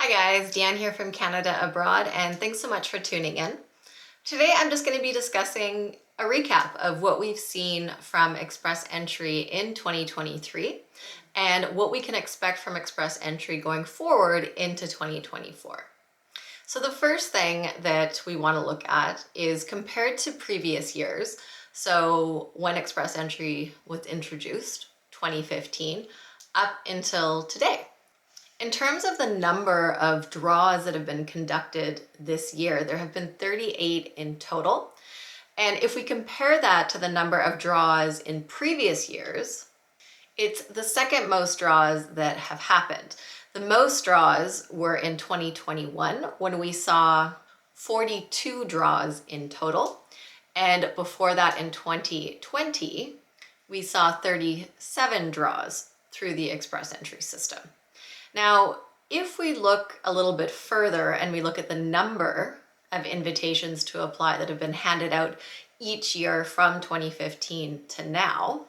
Hi guys, Deanne here from Canada Abroad, and thanks so much for tuning in. Today I'm just going to be discussing a recap of what we've seen from Express Entry in 2023 and what we can expect from Express Entry going forward into 2024. So the first thing that we want to look at is compared to previous years, so when Express Entry was introduced, 2015, up until today. In terms of the number of draws that have been conducted this year, there have been 38 in total. And if we compare that to the number of draws in previous years, it's the second most draws that have happened. The most draws were in 2021 when we saw 42 draws in total. And before that in 2020, we saw 37 draws through the Express Entry system. Now, if we look a little bit further and we look at the number of invitations to apply that have been handed out each year from 2015 to now,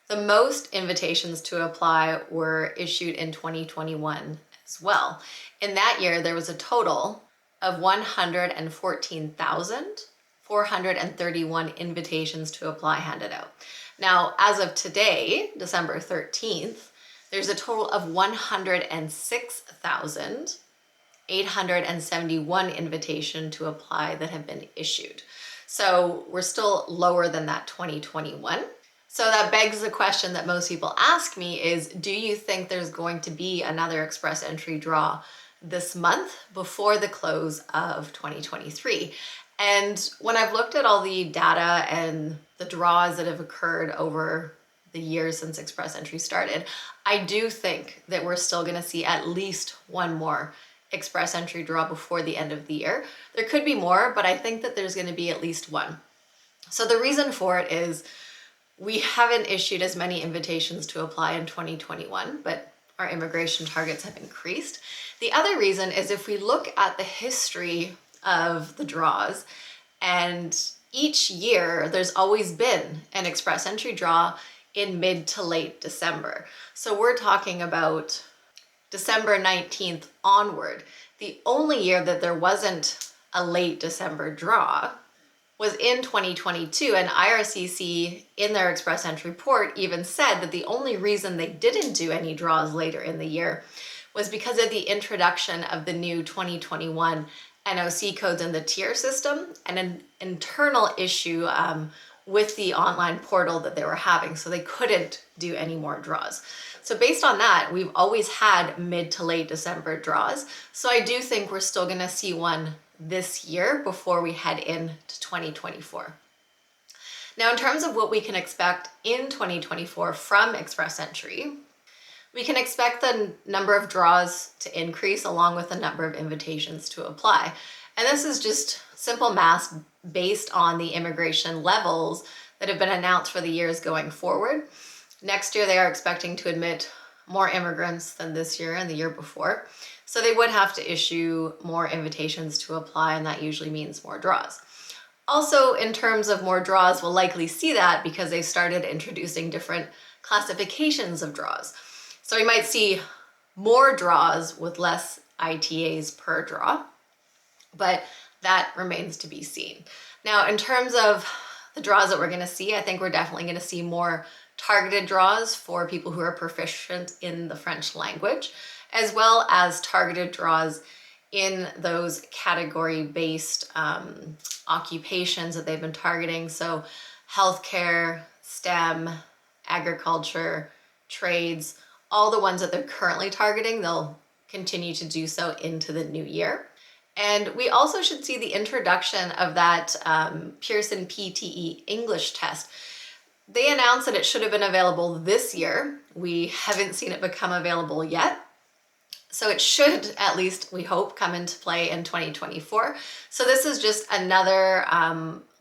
the most invitations to apply were issued in 2021 as well. In that year, there was a total of 114,431 invitations to apply handed out. Now, as of today, December 13th, there's a total of 106,871 invitations to apply that have been issued. So we're still lower than that 2021. So that begs the question that most people ask me is, do you think there's going to be another Express Entry draw this month before the close of 2023? And when I've looked at all the data and the draws that have occurred over the years since Express Entry started, I do think that we're still going to see at least one more Express Entry draw before the end of the year. There could be more, but I think that there's going to be at least one. So the reason for it is we haven't issued as many invitations to apply in 2021, but our immigration targets have increased. The other reason is if we look at the history of the draws, and each year there's always been an Express Entry draw in mid to late December. So we're talking about December 19th onward. The only year that there wasn't a late December draw was in 2022, and IRCC in their Express Entry report even said that the only reason they didn't do any draws later in the year was because of the introduction of the new 2021 NOC codes in the tier system and an internal issue with the online portal that they were having, so they couldn't do any more draws. So based on that, we've always had mid to late December draws. So I do think we're still gonna see one this year before we head into 2024. Now, in terms of what we can expect in 2024 from Express Entry, we can expect the number of draws to increase along with the number of invitations to apply. And this is just simple math based on the immigration levels that have been announced for the years going forward. Next year, they are expecting to admit more immigrants than this year and the year before. So they would have to issue more invitations to apply, and that usually means more draws. Also, in terms of more draws, we'll likely see that because they started introducing different classifications of draws. So we might see more draws with less ITAs per draw, but that remains to be seen. Now, in terms of the draws that we're going to see, I think we're definitely going to see more targeted draws for people who are proficient in the French language, as well as targeted draws in those category-based occupations that they've been targeting. So healthcare, STEM, agriculture, trades, all the ones that they're currently targeting, they'll continue to do so into the new year. And we also should see the introduction of that Pearson PTE English test. They announced that it should have been available this year. We haven't seen it become available yet. So it should, at least we hope, come into play in 2024. So this is just another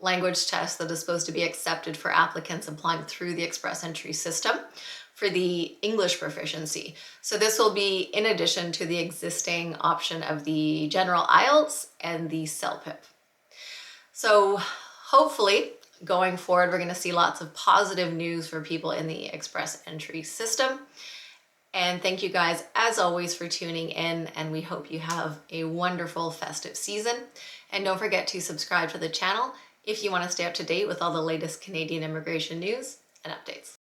language test that is supposed to be accepted for applicants applying through the Express Entry system for the English proficiency. So this will be in addition to the existing option of the General IELTS and the CELPIP. So hopefully, going forward, we're going to see lots of positive news for people in the Express Entry system. And thank you guys, as always, for tuning in, and we hope you have a wonderful festive season. And don't forget to subscribe to the channel if you want to stay up to date with all the latest Canadian immigration news and updates.